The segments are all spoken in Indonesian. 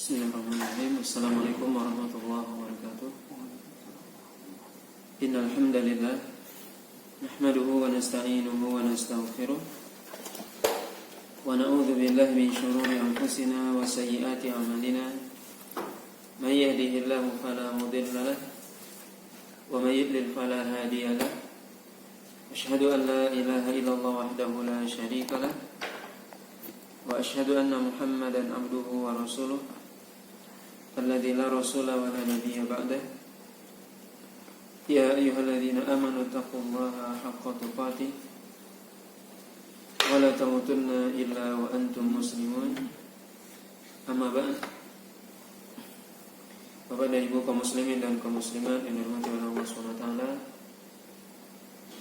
Bismillahirrahmanirrahim. Assalamualaikum warahmatullahi wabarakatuh. Innal hamdalillah nahmaduhu wa nasta'inuhu wa nastaghfiruh wa na'udzu billahi min shururi anfusina wa sayyiati a'malina. May yahdihillahu fala mudilla lahu wa may yudlil fala hadiya lahu. Asyhadu an la ilaha illallah wahdahu la syarika lahu wa asyhadu anna Muhammadan abduhu wa rasuluh alladzi la rasula wa la nabiyya ba'dah. Ya ayyuhalladzina amanu taqullaha haqqa tuqatih wa la tamutunna illa wa antum muslimun. Amma ba'd. Bapak dan Ibu kaum muslimin dan kaum muslimat yang dirahmati oleh Allah Subhanahu wa taala.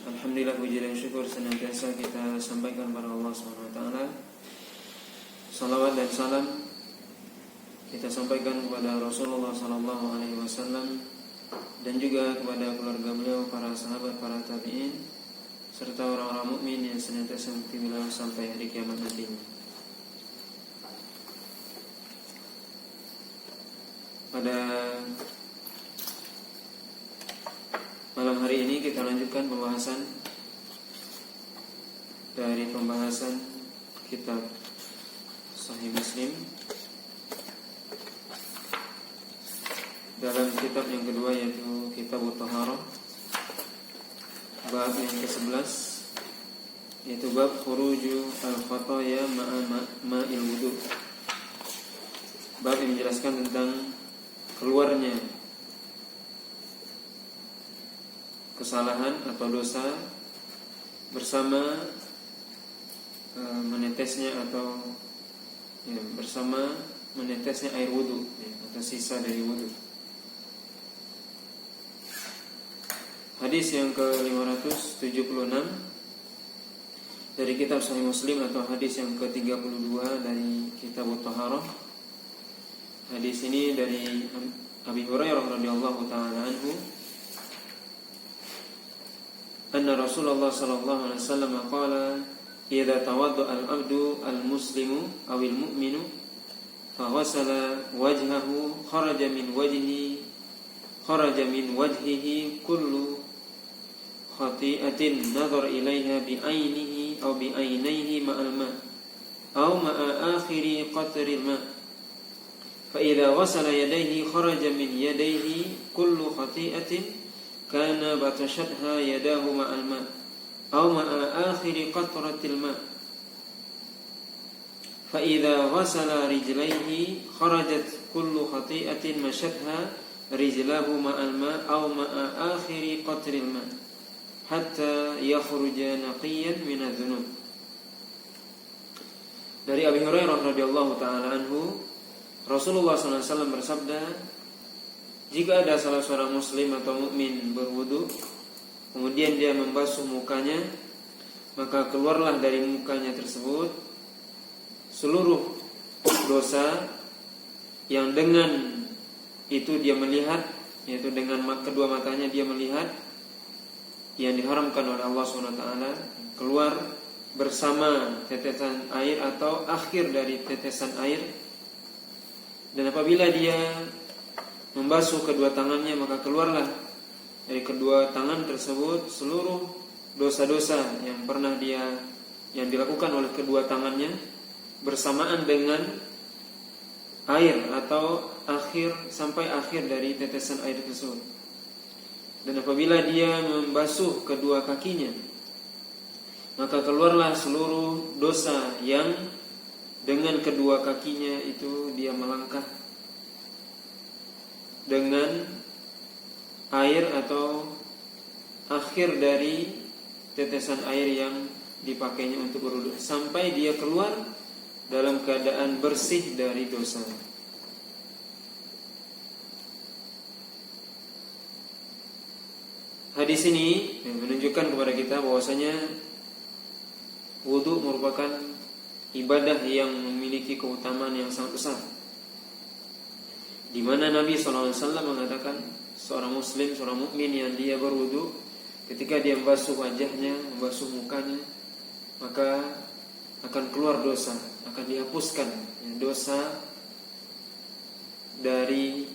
Alhamdulillah, puji dan syukur senantiasa kita sampaikan kepada Allah Subhanahu wa taala. Salawat dan salam kita sampaikan kepada Rasulullah sallallahu alaihi wasallam dan juga kepada keluarga beliau, para sahabat, para tabi'in serta orang-orang mukmin yang senantiasa mengikuti beliau sampai hari kiamat nanti. Pada malam hari ini kita lanjutkan pembahasan dari pembahasan kitab Sahih Muslim dalam kitab yang kedua, yaitu Kitab Thaharah, bab yang ke-11, yaitu bab khuruju al-khataya ma'il wudu. Bab yang menjelaskan tentang keluarnya kesalahan atau dosa bersama menetesnya atau bersama menetesnya air wudu, atau sisa dari wudu. Hadis yang ke-576 dari kitab Sahih Muslim atau hadis yang ke-32 dari Kitab Thaharah. Hadis ini dari Abi Hurairah radhiyallahu taala anhu, anna Rasulullah sallallahu alaihi wasallam qala, idza tawadda al-'abdu al-muslimu aw al-mu'minu fa ghasala wajhahu kharaja min wajhihi kullu khati'atin nadhar ilaiha bi'ainihi aw bi'ainaihi ma'al ma' aw ma'a akhiri qatril ma' fa idza ghasala yadayhi kharaja min yadayhi kullu khati'atin kana batashatha yadahu ma'al ma' aw ma'a akhiri qatratil ma' fa idza ghasala rijlaihi kharajat kullu khati'atin mashatha rijlahu ma'al ma' aw ma'a akhiri qatril ma' hatta yakhruja naqiyan min adz-dzunub. Dari Abi Hurairah radhiyallahu taala anhu, Rasulullah sallallahu alaihi wasallam bersabda, jika ada salah seorang muslim atau mukmin berwudu, kemudian dia membasuh mukanya, maka keluarlah dari mukanya tersebut seluruh dosa yang dengan itu dia melihat, yaitu dengan kedua matanya dia melihat yang diharamkan oleh Allah SWT, keluar bersama tetesan air atau akhir dari tetesan air. Dan apabila dia membasuh kedua tangannya, maka keluarlah dari kedua tangan tersebut seluruh dosa-dosa yang pernah yang dilakukan oleh kedua tangannya bersamaan dengan air atau sampai akhir dari tetesan air tersebut. Dan apabila dia membasuh kedua kakinya, maka keluarlah seluruh dosa yang dengan kedua kakinya itu dia melangkah dengan air atau akhir dari tetesan air yang dipakainya untuk berwudu, sampai dia keluar dalam keadaan bersih dari dosa. Hadis ini menunjukkan kepada kita bahwasanya wudu merupakan ibadah yang memiliki keutamaan yang sangat besar, di mana Nabi SAW mengatakan seorang muslim, seorang mukmin yang dia berwudu, ketika dia membasuh wajahnya, membasuh mukanya, maka akan keluar dosa, akan dihapuskan dosa dari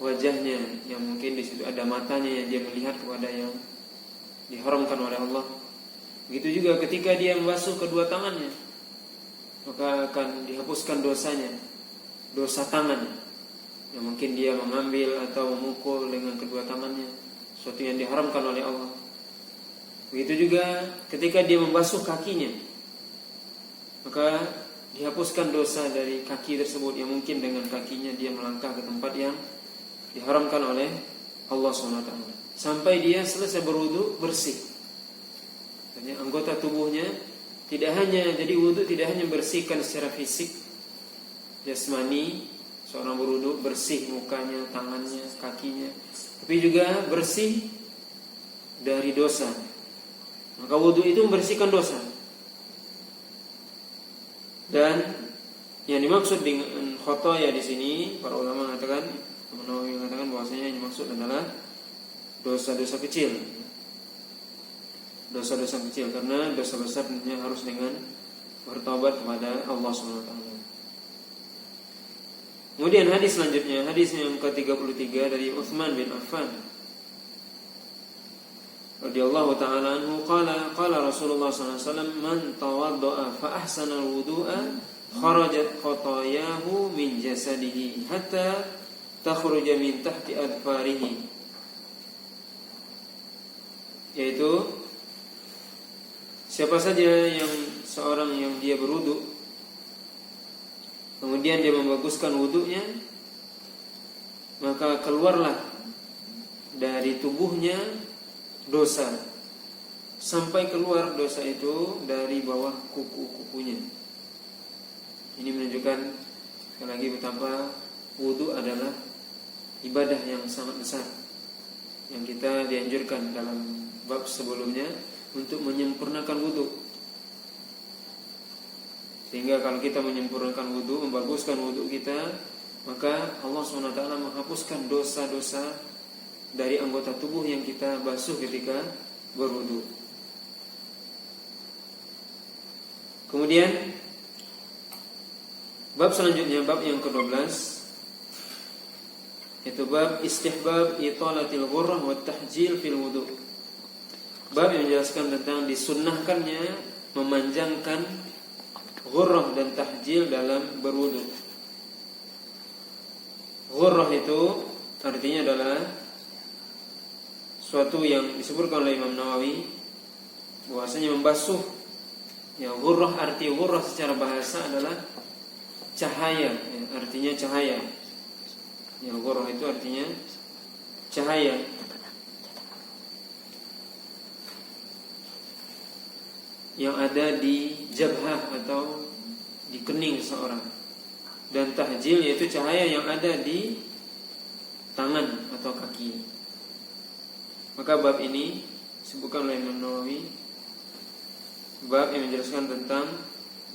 wajahnya, yang mungkin di situ ada matanya yang dia melihat kepada yang diharamkan oleh Allah. Begitu juga ketika dia membasuh kedua tangannya, maka akan dihapuskan dosanya, dosa tangan yang mungkin dia mengambil atau memukul dengan kedua tangannya, sesuatu yang diharamkan oleh Allah. Begitu juga ketika dia membasuh kakinya, maka dihapuskan dosa dari kaki tersebut yang mungkin dengan kakinya dia melangkah ke tempat yang diharamkan oleh Allah SWT, sampai dia selesai berwudu bersih. Jadi anggota tubuhnya tidak hanya, jadi wudu tidak hanya bersihkan secara fisik jasmani, seorang berwudu bersih mukanya, tangannya, kakinya, tapi juga bersih dari dosa. Maka wudu itu membersihkan dosa. Dan yang dimaksud dengan khotoya di sini, para ulama mengatakan, bahwasanya yang dimaksud adalah dosa-dosa kecil. Dosa-dosa kecil, karena dosa besar tentunya harus dengan bertobat kepada Allah SWT. Kemudian hadis selanjutnya, hadis yang ke-33 dari Utsman bin Affan radhiyallahu ta'ala anhu, qala Rasulullah sallallahu alaihi wasallam, man tawaddaa fa ahsana al-wudu'a kharajat khatayahu min jasadihi hatta takhruja min tahti adfarihi. Yaitu siapa saja yang seorang yang dia berwudu, kemudian dia membaguskan wudunya, maka keluarlah dari tubuhnya dosa, sampai keluar dosa itu dari bawah kuku-kukunya. Ini menunjukkan sekali lagi betapa wudu adalah ibadah yang sangat besar, yang kita dianjurkan dalam bab sebelumnya untuk menyempurnakan wudu. Sehingga kalau kita menyempurnakan wudu, membaguskan wudu kita, maka Allah SWT menghapuskan dosa-dosa dari anggota tubuh yang kita basuh ketika berwudu. Kemudian bab selanjutnya, bab yang ke-12, itu bab istihbab italatil ghurrah wa tahjil fil wudu. Bab yang menjelaskan tentang disunnahkannya memanjangkan ghurrah dan tahjil dalam berwudu. Ghurrah itu artinya adalah suatu yang disebutkan oleh Imam Nawawi bahwasanya membasuh. Ya, ghurrah, arti ghurrah secara bahasa adalah cahaya, ya, artinya cahaya. Ya, ghurrah itu artinya cahaya. Yang ada di jabhah atau di kening seseorang. Dan tahjil yaitu cahaya yang ada di tangan atau kaki. Maka bab ini disebutkan oleh Imam Nawawi, bab yang menjelaskan tentang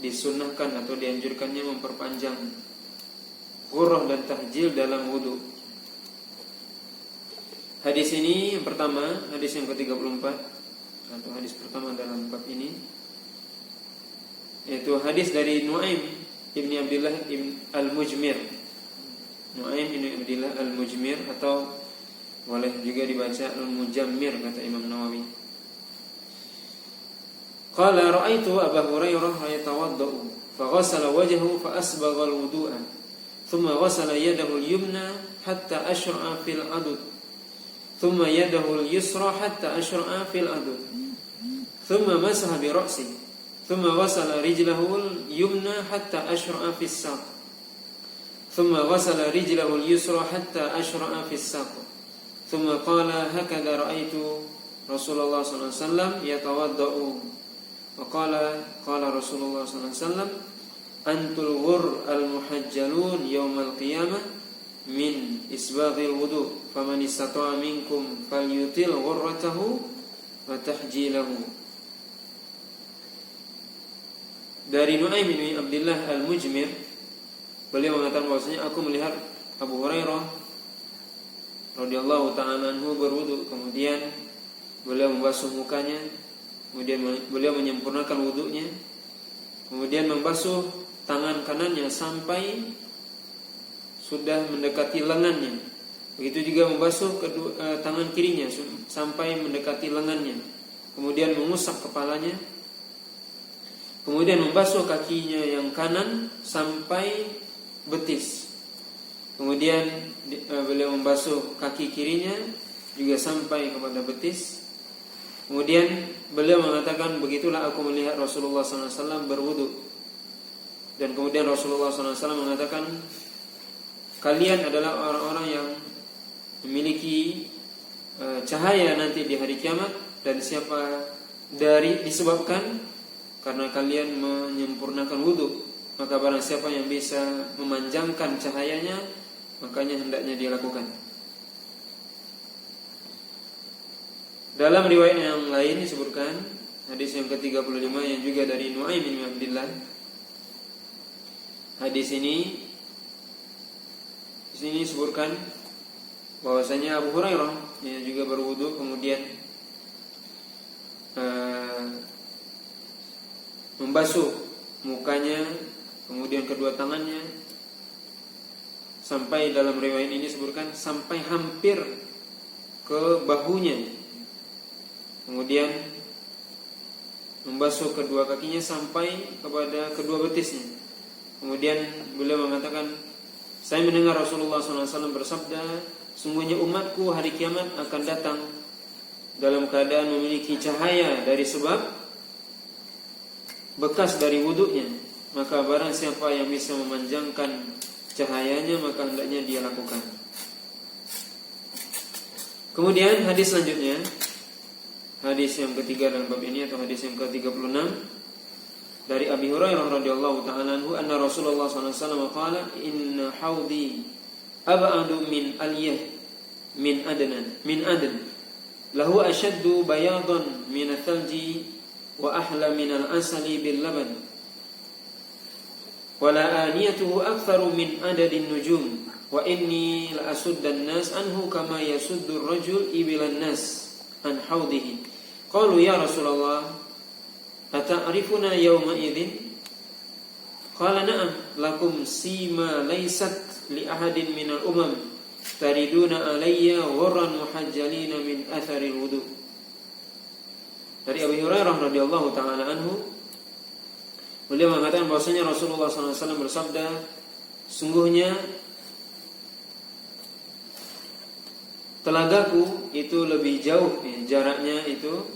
disunnahkan atau dianjurkannya memperpanjang ghurrah dan tahjil dalam wudu. Hadis ini yang pertama, hadis yang ke-34 atau hadis pertama dalam bab ini, yaitu hadis dari Nu'aim ibni Abdillah al-Mujmir. Nu'aim ibni Abdillah al-Mujmir, atau boleh juga dibaca al-Mujammir, kata Imam Nawawi. Qala ra'aitu Abu Hurairah yatawaddau fa ghassala wajhahu fa asbagha al-wudu'a thumma ghassala yadahu al-yumna hatta ashra'a fil adud thumma yadahu al-yusra hatta ashra'a fil adud thumma masaha bi ra'si thumma ghassala rijlahu al-yumna hatta ashra'a fis saq thumma ghassala rijlahu al-yusra hatta ashra'a fis saq thumma qala hakadha ra'aitu Rasulullah sallallahu alaihi wasallam yatawaddau wa qala Rasulullah sallallahu alaihi wasallam antul ghur al-muhajjalun yaumal qiyamah min isbaghil wudu faman istata'a minkum falyutil ghurratahu wa tahjilahu. Dari Nu'aim bin Abdillah al-Mujmir, beliau mengatakan bahwasanya aku melihat Abu Hurairah radhiyallahu ta'ala anhu berwudu, kemudian beliau membasuh mukanya, kemudian beliau menyempurnakan wudunya, kemudian membasuh tangan kanannya sampai sudah mendekati lengannya. Begitu juga membasuh tangan kirinya sampai mendekati lengannya. Kemudian mengusap kepalanya. Kemudian membasuh kakinya yang kanan sampai betis. Kemudian beliau membasuh kaki kirinya juga sampai kepada betis. Kemudian beliau mengatakan, begitulah aku melihat Rasulullah SAW berwudu. Dan kemudian Rasulullah SAW mengatakan, kalian adalah orang-orang yang memiliki cahaya nanti di hari kiamat. Dan siapa disebabkan karena kalian menyempurnakan wudu, maka barang siapa yang bisa memanjangkan cahayanya, makanya hendaknya dia lakukan. Dalam riwayat yang lain disebutkan, hadis yang ke-35 yang juga dari Nu'aim bin Abdillah. Hadis ini di sini disebutkan bahwasanya Abu Hurairah yang juga berwudu kemudian membasuh mukanya, kemudian kedua tangannya, sampai dalam riwayat ini disebutkan sampai hampir ke bahunya. Kemudian membasuh kedua kakinya sampai kepada kedua betisnya. Kemudian beliau mengatakan, saya mendengar Rasulullah SAW bersabda, sungguhnya umatku hari kiamat akan datang dalam keadaan memiliki cahaya dari sebab bekas dari wudunya. Maka barang siapa yang bisa memanjangkan cahayanya, maka hendaknya dia lakukan. Kemudian hadis selanjutnya, hadis yang ketiga dalam bab ini atau hadis yang ke-36 dari Abi Hurairah radhiyallahu ta'ala anhu, anna Rasulullah sallallahu alaihi wasallam qala, inna haudi ab'adu min aliyah min adn lahu ashaddu bayadan min al-thalji wa ahla min al-asali bil laban wa la aniyatuhu aktharu min adadin nujum wa inni la asuddan nas anhu kama yasuddu ar-rajul ibilan nas an haudihi. Qalu ya Rasulullah ata'rifuna yawma idzin? Qala na'am, lakum sima laysat li ahadin minal umam tariduna alayya ghurran muhajjalina min atharil wudu. Dari Abu Hurairah radhiyallahu taala anhu, beliau mengatakan bahwasanya Rasulullah SAW bersabda, sungguhnya telagaku itu lebih jauh, jaraknya itu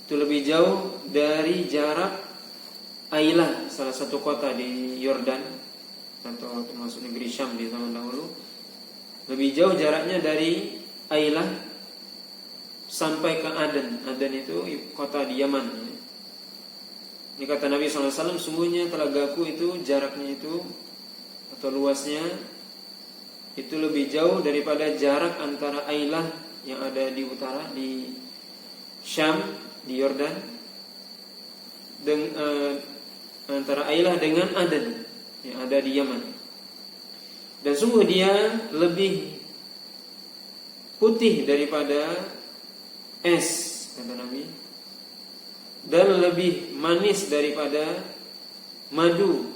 lebih jauh dari jarak Ailah, salah satu kota di Yordan atau termasuk negeri Syam di zaman dahulu. Lebih jauh jaraknya dari Ailah sampai ke Aden. Aden itu kota di Yaman. Ini kata Nabi SAW, sungguhnya telagaku itu jaraknya itu atau luasnya itu lebih jauh daripada jarak antara Ailah yang ada di utara di Syam di Yordan antara Ailah dengan Aden yang ada di Yaman. Dan sungguh dia lebih putih daripada es, kata Nabi, dan lebih manis daripada madu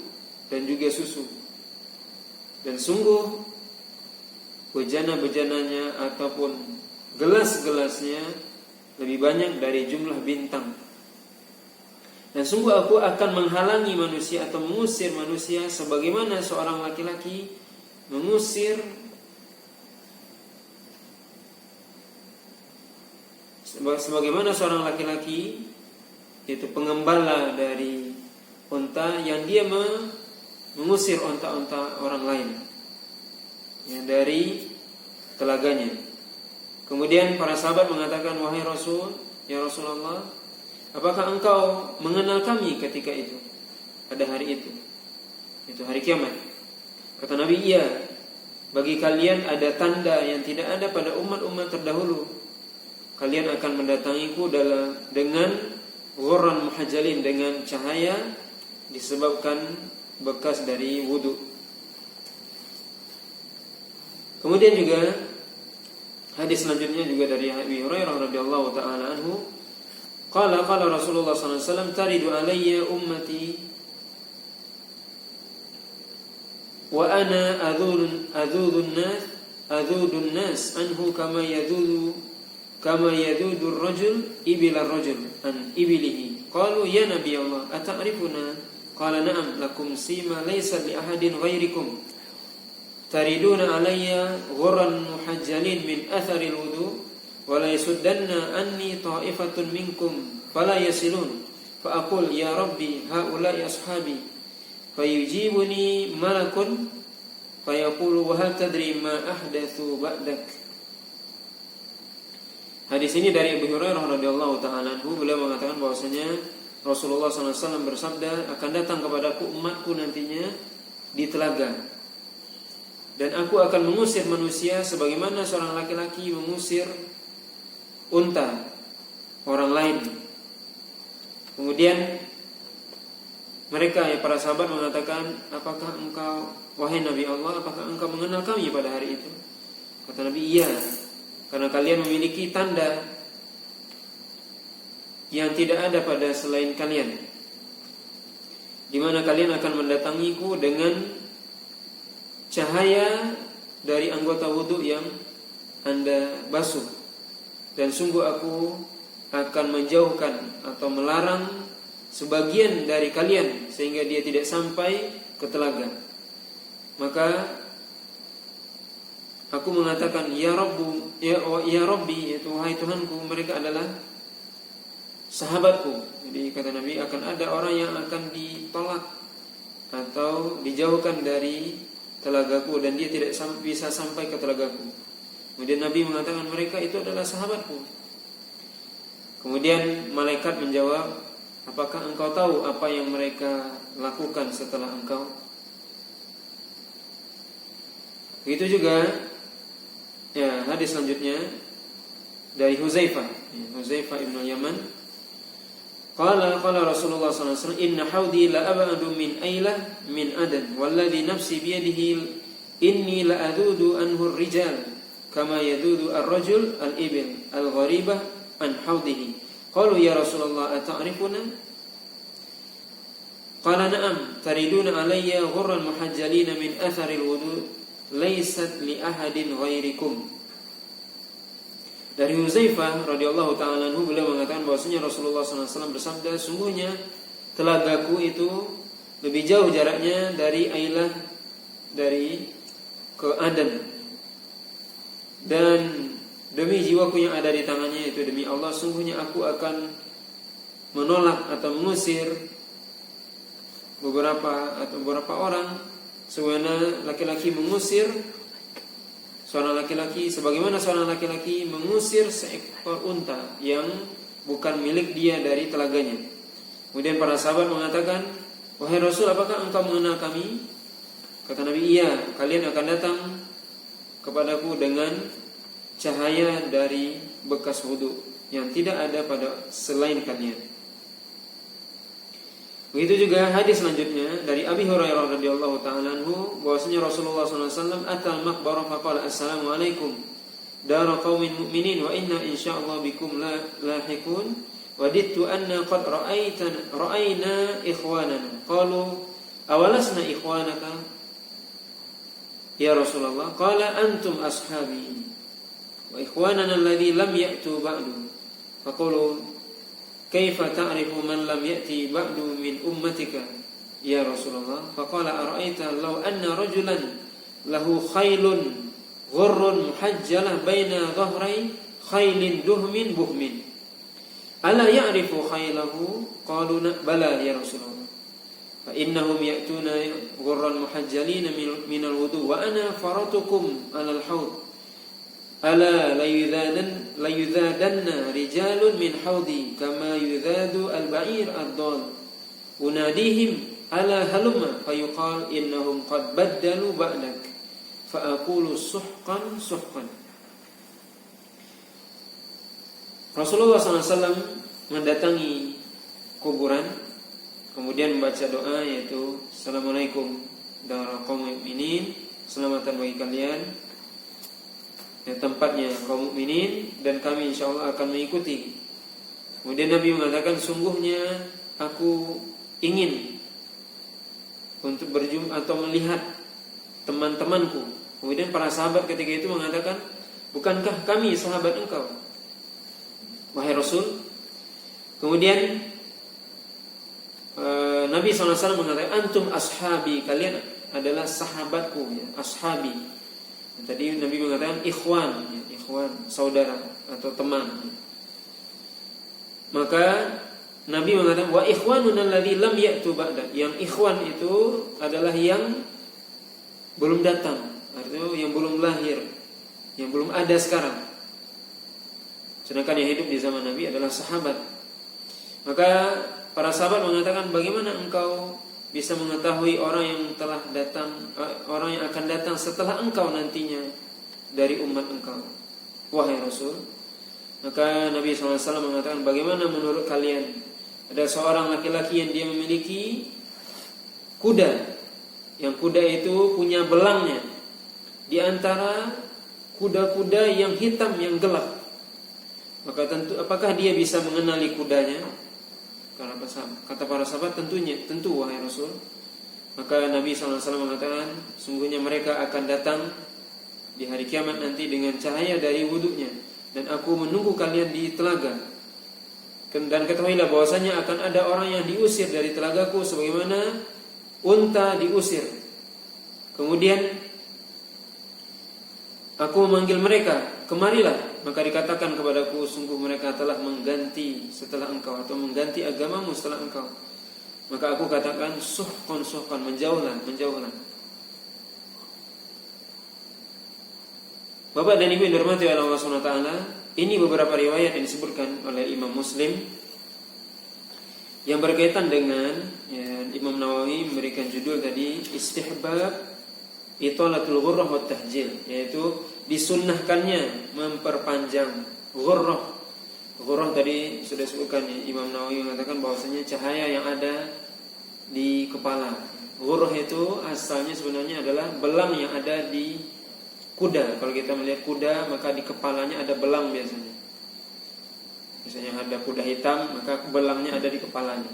dan juga susu. Dan sungguh bejana-bejananya ataupun gelas-gelasnya lebih banyak dari jumlah bintang. Dan sungguh aku akan menghalangi manusia atau mengusir manusia sebagaimana seorang laki-laki mengusir sebagaimana seorang laki-laki itu pengembala dari unta yang dia mengusir unta-unta orang lain yang dari telaganya. Kemudian para sahabat mengatakan, wahai Rasul, ya Rasulullah, apakah engkau mengenal kami ketika itu, pada hari itu hari kiamat? Kata Nabi, iya, bagi kalian ada tanda yang tidak ada pada umat-umat terdahulu. Kalian akan mendatangiku dengan ghurran muhajjalin, dengan cahaya disebabkan bekas dari wudu. Kemudian juga hadis selanjutnya juga dari Abi Hurairah radhiyallahu taala anhu, qala Rasulullah sallallahu alaihi wasallam, taridu alayya ummati wa ana adudun nas anhu kama yadudu ar-rajul ibila ar-rajul an ibilihi. Qalu ya nabi Allah ata'rifuna? Qala na'am lakum sima laysa li ahadin ghairikum tariduna alayya ghurran muhajjalin min athari al-wudu wa la yasuddanna anni ta'ifatun minkum fala yasilun fa aqul ya rabbi haula'i ashabi fayujibuni malakun fayaqulu wa hal tadri ma ahdatsu ba'dak. Hadis ini dari Abu Hurairah radhiyallahu taala anhu, beliau mengatakan bahwasanya Rasulullah SAW bersabda, akan datang kepadaku umatku nantinya di telaga, dan aku akan mengusir manusia sebagaimana seorang laki-laki mengusir unta orang lain. Kemudian mereka, para sahabat mengatakan, apakah engkau, wahai Nabi Allah, apakah engkau mengenal kami pada hari itu? Kata Nabi, iya, karena kalian memiliki tanda yang tidak ada pada selain kalian, di mana kalian akan mendatangiku dengan cahaya dari anggota wudhu yang Anda basuh, dan sungguh aku akan menjauhkan atau melarang sebagian dari kalian sehingga dia tidak sampai ke telaga. Maka aku mengatakan, ya Rabbu, ya Rabbi, yaitu wahai Tuhanku, mereka adalah sahabatku. Jadi kata Nabi, akan ada orang yang akan ditolak atau dijauhkan dari telagaku dan dia tidak bisa sampai ke telagaku. Kemudian Nabi mengatakan, mereka itu adalah sahabatku. Kemudian malaikat menjawab, apakah engkau tahu apa yang mereka lakukan setelah engkau? Begitu juga ya, hadis selanjutnya dari Huzaifah ibn al-Yaman. Qala Rasulullah sallallahu alaihi wasallam, inna haudi la ab'adu min ailah min adan walladhi nafsi biyadihi inni la adudu anhu ar-rijal kama yadudu ar-rajul al-ibil al-gharibah an haudihi. Qalu ya Rasulullah ata'rifuna? Qala na'am tariduna alayya ghurran muhajjalina min athari al-wudu laysat li ahadin ghairikum. Dari Huzaifah radhiyallahu taala anhu, beliau mengatakan bahwasanya Rasulullah SAW bersabda, sungguhnya telagaku itu lebih jauh jaraknya dari Ailah, dari ke Adan, dan demi jiwaku yang ada di tangannya, itu demi Allah, sungguhnya aku akan menolak atau mengusir beberapa orang sebagaimana laki-laki mengusir seorang laki-laki, sebagaimana seorang laki-laki mengusir seekor unta yang bukan milik dia dari telaganya. Kemudian para sahabat mengatakan, wahai Rasul, apakah engkau mengenal kami? Kata Nabi, iya, kalian akan datang kepadaku dengan cahaya dari bekas wudu yang tidak ada pada selain kalian. Begitu juga hadis selanjutnya dari Abi Hurairah radhiyallahu taala anhu, bahwasanya Rasulullah SAW atal maqbarah faqala assalamualaikum dara qaumin mu'minin wa inna insyaallah bikum lahiqun wadittu anna qad ra'ayna ikhwanana. Qalu awalasna ikhwanaka ya Rasulullah? Qala antum ashabi wa ikhwanana alladhi lam ya'tu ba'du. Faqulu kaifa ta'rifu man lam ya'ti ba'du min ummatika ya Rasulullah? Faqala ara'aita law anna rajulan lahu khailun ghurrun muhajjalah baina dhahrai khailin duhmin buhmin ala ya'rifu khailahu? Qalu bala ya Rasulullah, fa innahum ya'tuna ghurran muhajjalina min al-wudu wa ana faratukum 'ala al-haud ala layuzadanna rijalun min haudi kama yuzadu al-ba'ir ad-dal unadihim ala halumma fayuqal innahum qad baddalu ba'dak fa aqulu suhqan. Rasulullah SAW mendatangi kuburan, kemudian membaca doa, yaitu assalamualaikum dara qaumil mu'minin, selamatan bagi kalian tempatnya kaum mukminin, dan kami insyaallah akan mengikuti. Kemudian Nabi mengatakan, sungguhnya aku ingin untuk berjumpa atau melihat teman-temanku. Kemudian para sahabat ketika itu mengatakan, bukankah kami sahabat engkau, wahai Rasul? Kemudian Nabi SAW mengatakan, antum ashabi, kalian adalah sahabatku, ya, ashabi. Tadi Nabi mengatakan ikhwan, ya, ikhwan, saudara atau teman. Maka Nabi mengatakan, wa ikhwanuna alladzi lam ya'tu ba'da. Yang ikhwan itu adalah yang belum datang, artinya yang belum lahir, yang belum ada sekarang. Sedangkan yang hidup di zaman Nabi adalah sahabat. Maka para sahabat mengatakan, bagaimana engkau bisa mengetahui orang yang telah datang, orang yang akan datang setelah engkau nantinya dari umat engkau, wahai Rasul? Maka Nabi SAW mengatakan, bagaimana menurut kalian ada seorang laki-laki yang dia memiliki kuda, yang kuda itu punya belangnya di antara kuda-kuda yang hitam yang gelap. Maka tentu, apakah dia bisa mengenali kudanya? Kata para sahabat, tentu wahai Rasul. Maka Nabi SAW mengatakan, sungguhnya mereka akan datang di hari kiamat nanti dengan cahaya dari wudhunya, dan aku menunggu kalian di telaga. Dan ketahuilah bahwasanya akan ada orang yang diusir dari telagaku sebagaimana unta diusir. Kemudian aku memanggil mereka, kemarilah. Maka dikatakan kepadaku, sungguh mereka telah mengganti setelah engkau, atau mengganti agamamu setelah engkau. Maka aku katakan, suhqan, menjauhlah. Bapak dan Ibu yang dirahmati oleh Allah SWT, ini beberapa riwayat yang disebutkan oleh Imam Muslim yang berkaitan dengan, ya, Imam Nawawi memberikan judul tadi, istihbab italatul ghurrah wa tahjil, yaitu disunnahkannya memperpanjang ghurrah. Ghurrah tadi sudah disebutkan, ya, Imam Nawawi mengatakan bahwasanya cahaya yang ada di kepala. Ghurrah itu asalnya sebenarnya adalah belang yang ada di kuda. Kalau kita melihat kuda, maka di kepalanya ada belang biasanya. Misalnya ada kuda hitam, maka belangnya ada di kepalanya.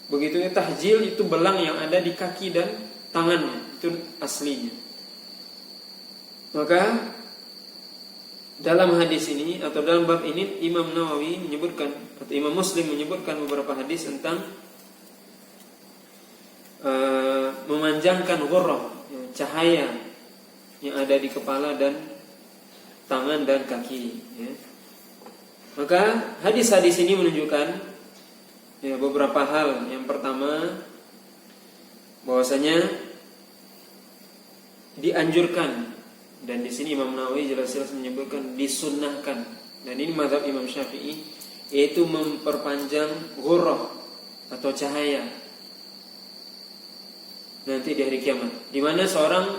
Begitu tahjil, itu belang yang ada di kaki dan tangannya, itu aslinya. Maka dalam hadis ini atau dalam bab ini, Imam Nawawi menyebutkan, atau Imam Muslim menyebutkan beberapa hadis tentang memanjangkan ghurrah, cahaya yang ada di kepala dan tangan dan kaki, ya. Maka hadis-hadis ini menunjukkan, ya, beberapa hal. Yang pertama, bahwasanya dianjurkan, dan di sini Imam Nawawi jelas-jelas menyebutkan disunnahkan, dan ini mazhab Imam Syafi'i, yaitu memperpanjang ghurrah atau cahaya nanti di hari kiamat, di mana seorang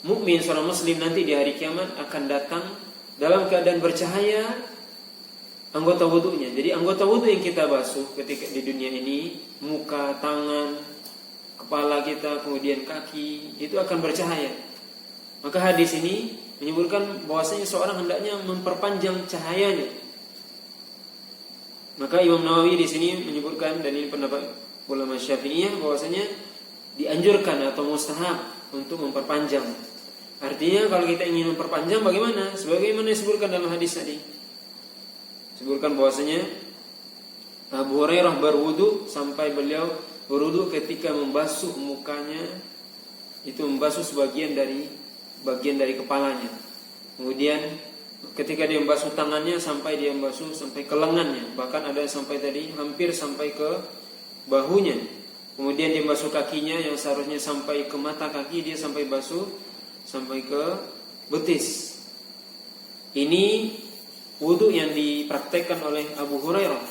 mukmin, seorang muslim nanti di hari kiamat akan datang dalam keadaan bercahaya anggota wudunya. Jadi anggota wudu yang kita basuh ketika di dunia ini, muka, tangan, kepala kita, kemudian kaki, itu akan bercahaya. Maka hadis ini menyebutkan bahwasanya seorang hendaknya memperpanjang cahayanya. Maka Imam Nawawi di sini menyebutkan, dan ini pendapat ulama Syafi'iyah, bahwasanya dianjurkan atau mustahab untuk memperpanjang. Artinya kalau kita ingin memperpanjang, bagaimana? Sebagaimana disebutkan dalam hadis tadi. Disebutkan bahwasanya Abu Hurairah berwudu sampai beliau berwudu ketika membasuh mukanya, itu membasuh sebagian dari kepalanya. Kemudian ketika dia membasuh tangannya, sampai dia membasuh sampai ke lengannya, bahkan ada sampai tadi hampir sampai ke bahunya. Kemudian dia membasuh kakinya yang seharusnya sampai ke mata kaki, dia sampai basuh sampai ke betis. Ini wudu yang dipraktekkan oleh Abu Hurairah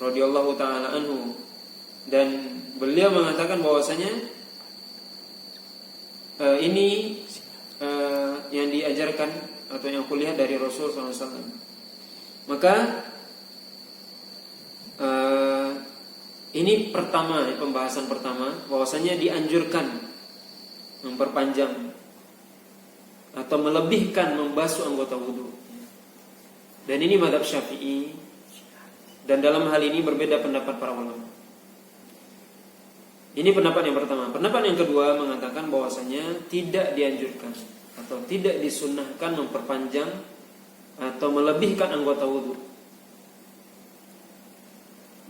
radhiyallahu taala anhu, dan beliau mengatakan bahwasanya ini yang diajarkan atau yang kulihat dari Rasul SAW. Maka ini pertama, pembahasan pertama, bahwasanya dianjurkan memperpanjang atau melebihkan membasuh anggota wudu. Dan ini mazhab Syafi'i, dan dalam hal ini berbeda pendapat para ulama. Ini pendapat yang pertama. Pendapat yang kedua mengatakan bahwasanya tidak dianjurkan atau tidak disunnahkan memperpanjang atau melebihkan anggota wudu.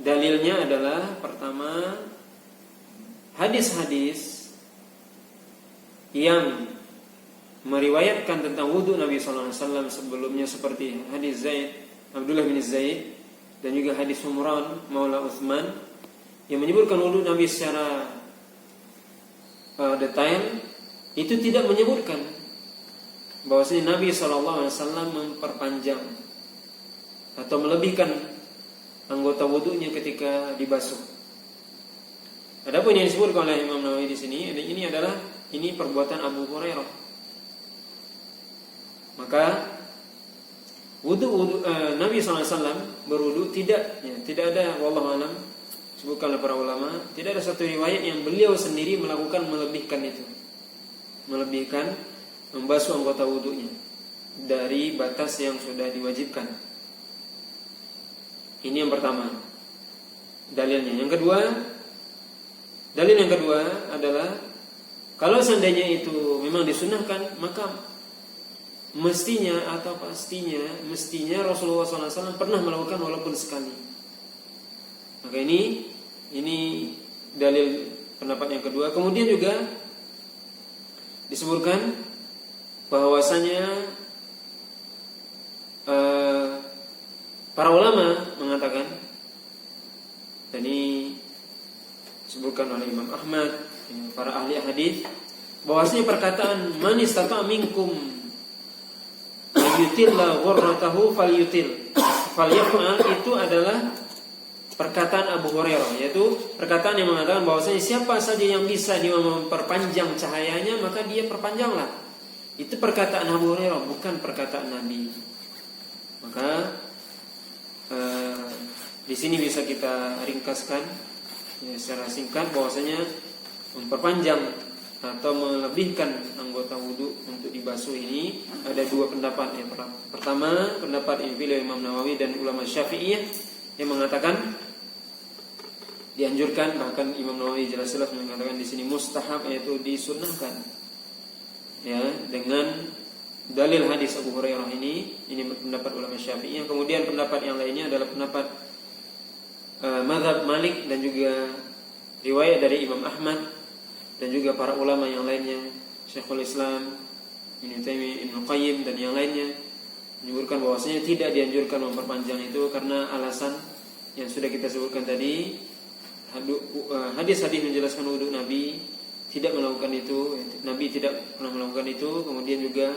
Dalilnya adalah pertama, hadis-hadis yang meriwayatkan tentang wudu Nabi sallallahu alaihi wasallam sebelumnya seperti hadis Abdullah bin Zaid dan juga hadis Umran Maula Utsman yang menyebutkan wudu Nabi secara detail, itu tidak menyebutkan bahwasanya Nabi sallallahu alaihi wasallam memperpanjang atau melebihkan anggota wudunya ketika dibasuh. Adapun yang disebutkan oleh Imam Nawawi di sini, ini perbuatan Abu Hurairah. Maka wudu Nabi SAW berwudu tidak ada, wallahu alam, sebutkan oleh para ulama, tidak ada satu riwayat yang beliau sendiri melakukan melebihkan membasuh anggota wudunya dari batas yang sudah diwajibkan. Ini yang pertama dalilnya. Dalil yang kedua adalah kalau seandainya itu memang disunahkan, maka mestinya Rasulullah SAW pernah melakukan walaupun sekali. Maka ini dalil pendapat yang kedua. Kemudian juga disebutkan bahwasanya para ulama mengatakan, dan ini disebutkan oleh Imam Ahmad, para ahli hadis, bahwasanya perkataan man istata'a minkum ayyutilla ghurratahu falyaf'al itu adalah perkataan Abu Hurairah, yaitu perkataan yang mengatakan bahwasanya siapa saja yang bisa dia memperpanjang cahayanya maka dia perpanjanglah. Itu perkataan Abu Hurairah, bukan perkataan Nabi. Maka di sini bisa kita ringkaskan secara singkat bahwasanya memperpanjang atau melebihkan anggota wudu untuk dibasuh ini ada dua pendapat. Yang pertama, pendapat yang dipilih Imam Nawawi dan ulama Syafi'iyah yang mengatakan dianjurkan, bahkan Imam Nawawi jelas-jelas mengatakan di sini mustahab, yaitu disunnahkan. Ya, dengan dalil hadis Abu Hurairah ini pendapat ulama Syafi'iyah. Kemudian pendapat yang lainnya adalah pendapat mazhab Malik dan juga riwayat dari Imam Ahmad dan juga para ulama yang lainnya, Syekhul Islam, Ibnu Taimiyah, Ibnu Qayyim dan yang lainnya menyebutkan bahwasanya tidak dianjurkan memperpanjang itu karena alasan yang sudah kita sebutkan tadi. Hadis-hadis menjelaskan wudu Nabi tidak melakukan itu, Nabi tidak pernah melakukan itu. Kemudian juga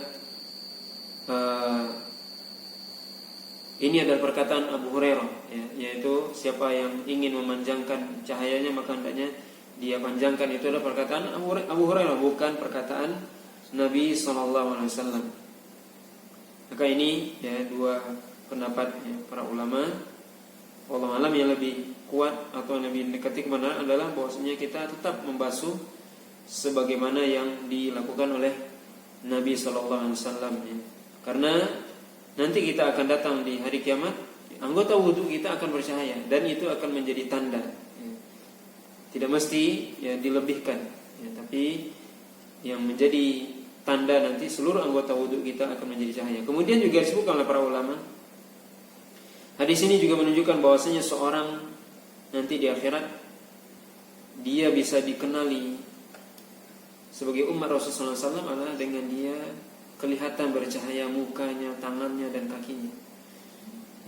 ini adalah perkataan Abu Hurairah, yaitu siapa yang ingin memanjangkan cahayanya maka hendaknya dia panjangkan. Itu adalah perkataan Abu Hurairah, bukan perkataan Nabi SAW. Maka ini dua pendapat para ulama. Wallahu alam, yang lebih kuat atau yang lebih dekati kebenaran adalah bahwasanya kita tetap membasuh sebagaimana yang dilakukan oleh Nabi SAW. Karena nanti kita akan datang di hari kiamat, anggota wudu kita akan bercahaya dan itu akan menjadi tanda. Tidak mesti dilebihkan, tapi yang menjadi tanda nanti seluruh anggota wudu kita akan menjadi cahaya. Kemudian juga disebutkan oleh para ulama, hadis ini juga menunjukkan bahwasanya seorang nanti di akhirat dia bisa dikenali sebagai umat Rasulullah SAW adalah dengan dia kelihatan bercahaya mukanya, tangannya dan kakinya.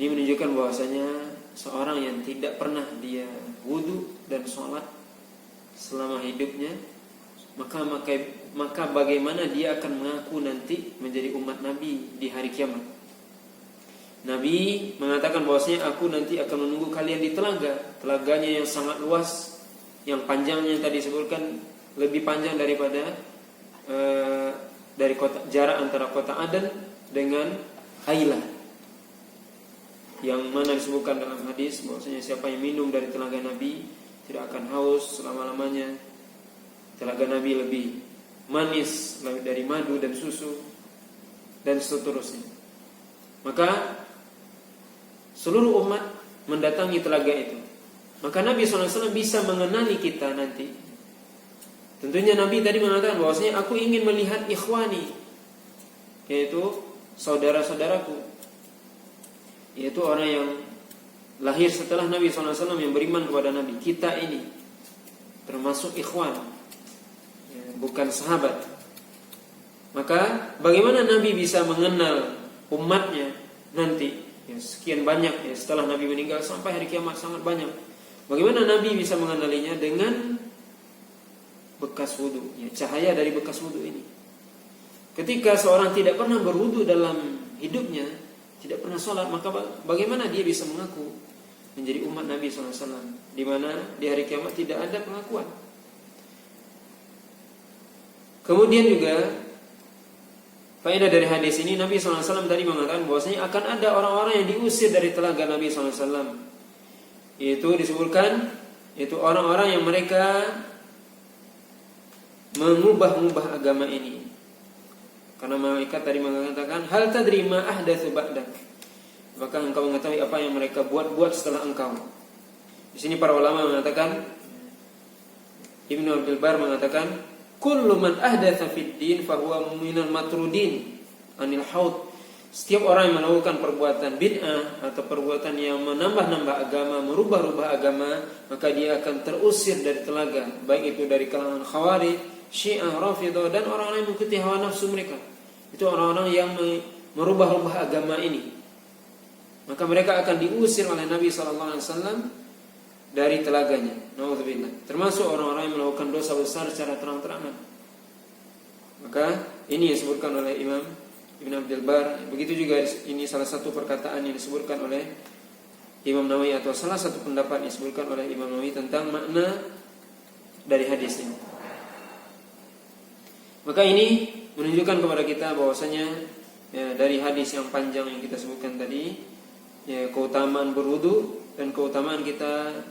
Ini menunjukkan bahwasanya seorang yang tidak pernah dia wudu dan sholat selama hidupnya, maka bagaimana dia akan mengaku nanti menjadi umat Nabi di hari kiamat. Nabi mengatakan bahwasanya aku nanti akan menunggu kalian di telaganya yang sangat luas, yang panjangnya tadi disebutkan lebih panjang daripada dari jarak antara kota Aden dengan Ailah, yang mana disebutkan dalam hadis bahwasanya siapa yang minum dari telaga Nabi tidak akan haus selama-lamanya. Telaga Nabi lebih manis dari madu dan susu dan seterusnya. Maka seluruh umat mendatangi telaga itu. Maka Nabi SAW bisa mengenali kita nanti Tentunya Nabi tadi mengatakan bahwasanya aku ingin melihat ikhwani, yaitu saudara-saudaraku, yaitu orang yang lahir setelah Nabi SAW yang beriman kepada Nabi. Kita ini termasuk ikhwan, bukan sahabat. Maka bagaimana Nabi bisa mengenal umatnya nanti, sekian banyak setelah Nabi meninggal sampai hari kiamat sangat banyak. Bagaimana Nabi bisa mengenalinya? Dengan bekas wudu, cahaya dari bekas wudu ini. Ketika seorang tidak pernah berwudu dalam hidupnya, tidak pernah sholat, maka bagaimana dia bisa mengaku menjadi umat Nabi SAW, di mana di hari kiamat tidak ada pengakuan. Kemudian juga faedah dari hadis ini, Nabi SAW tadi mengatakan bahwasanya akan ada orang-orang yang diusir dari telaga Nabi SAW. Yaitu disebutkan, yaitu orang-orang yang mereka mengubah-ubah agama ini. Karena malaikat tadi mengatakan, hal tadri ma ahdatsu ba'dak. Apakah engkau mengetahui apa yang mereka buat setelah engkau? Di sini para ulama mengatakan, Ibnu Abdul Bar mengatakan, kullu man ahdatsa fid din fa huwa minal matrudin anil haud. Setiap orang yang melakukan perbuatan bid'ah atau perbuatan yang menambah-nambah agama, merubah-rubah agama, maka dia akan terusir dari telaga, baik itu dari kalangan Khawarij, Syiah, Rafidhah, dan orang-orang yang mengikuti hawa nafsu mereka. Itu orang-orang yang merubah-rubah agama ini. Maka mereka akan diusir oleh Nabi SAW dari telaganya. Nauzubillah. Termasuk orang-orang yang melakukan dosa besar secara terang-terangan. Maka ini yang disebutkan oleh Imam Ibn Abdul Bar. Begitu juga ini salah satu perkataan yang disebutkan oleh Imam Nawawi, atau salah satu pendapat yang disebutkan oleh Imam Nawawi tentang makna dari hadis ini. Maka ini menunjukkan kepada kita bahwasanya dari hadis yang panjang yang kita sebutkan tadi, keutamaan berwudu dan keutamaan kita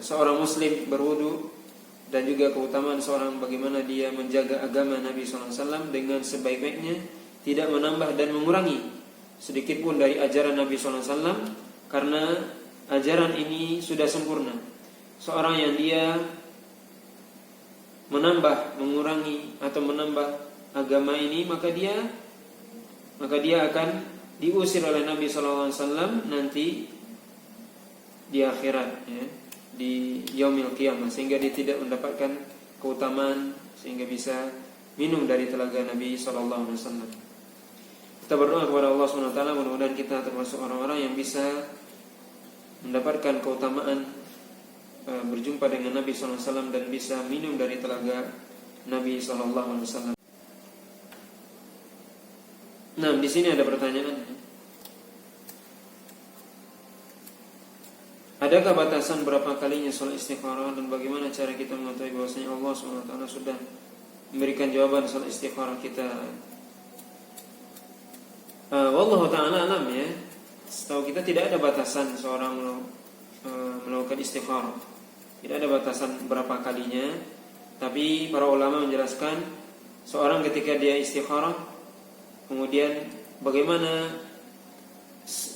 seorang muslim berwudu, dan juga keutamaan seorang bagaimana dia menjaga agama Nabi SAW dengan sebaik-baiknya, tidak menambah dan mengurangi sedikit pun dari ajaran Nabi SAW, karena ajaran ini sudah sempurna. Seorang yang dia menambah, mengurangi atau menambah agama ini, maka dia akan diusir oleh Nabi SAW nanti di akhirat, di yaumil qiyamah, sehingga dia tidak mendapatkan keutamaan sehingga bisa minum dari telaga Nabi SAW. Kita berdoa kepada Allah SWT, mudah-mudahan kita termasuk orang-orang yang bisa mendapatkan keutamaan berjumpa dengan Nabi SAW dan bisa minum dari telaga Nabi SAW. Nah, di sini ada pertanyaan. Adakah batasan berapa kalinya sholat istikharah, dan bagaimana cara kita mengetahui bahwasanya Allah SWT sudah memberikan jawaban sholat istikharah kita? Wallahu ta'ala alam, setahu kita tidak ada batasan seorang melakukan istikharah. Tidak ada batasan berapa kalinya. Tapi para ulama menjelaskan, seorang ketika dia istikharah, kemudian bagaimana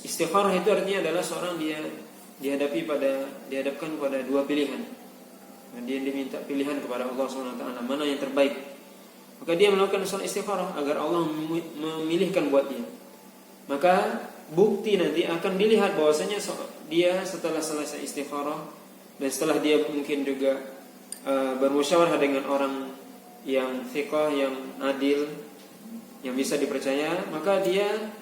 istikharah itu artinya adalah seorang dia dihadapkan pada dua pilihan. Dia diminta pilihan kepada Allah SWT, mana yang terbaik. Maka dia melakukan sholat istikharah agar Allah memilihkan buat dia. Maka bukti nanti akan dilihat bahwasanya dia setelah selesai istikharah, dan setelah dia mungkin juga bermusyawarah dengan orang yang thiqah, yang adil, yang bisa dipercaya, maka dia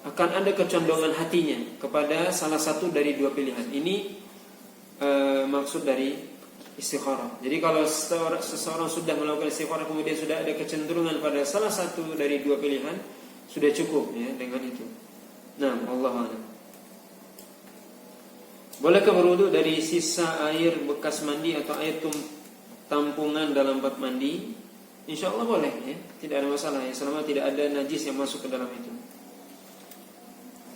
akan ada kecondongan hatinya kepada salah satu dari dua pilihan. Ini maksud dari istikharah. Jadi kalau seseorang sudah melakukan istikharah kemudian sudah ada kecenderungan pada salah satu dari dua pilihan, sudah cukup dengan itu. Nah, Allah a'lam. Bolehkah berwudu dari sisa air bekas mandi atau air tampungan dalam bak mandi? Insya Allah boleh, tidak ada masalah, selama tidak ada najis yang masuk ke dalam itu.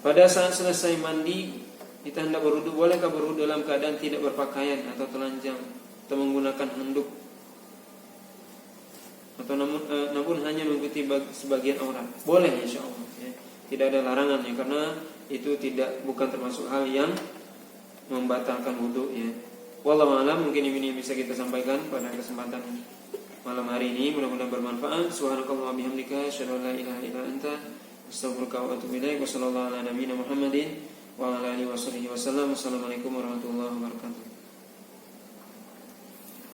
Pada saat selesai mandi, kita hendak berwudu, bolehkah berwudu dalam keadaan tidak berpakaian atau telanjang, atau menggunakan handuk, atau namun hanya mengikuti sebagian aurat? Boleh, insya Allah. Tidak ada larangan, karena itu bukan termasuk hal yang membatalkan wudu. Wallahu a'lam, mungkin ini yang bisa kita sampaikan pada kesempatan malam hari ini, mudah-mudahan bermanfaat. Subhanakallahumma bihamdika asyhadu an la ilaha illa anta astaghfiruka wa atubu ilaik. Wassallallahu ala nabiyyina Muhammadin wa ala alihi wasallam. Wassalamualaikum warahmatullahi wabarakatuh.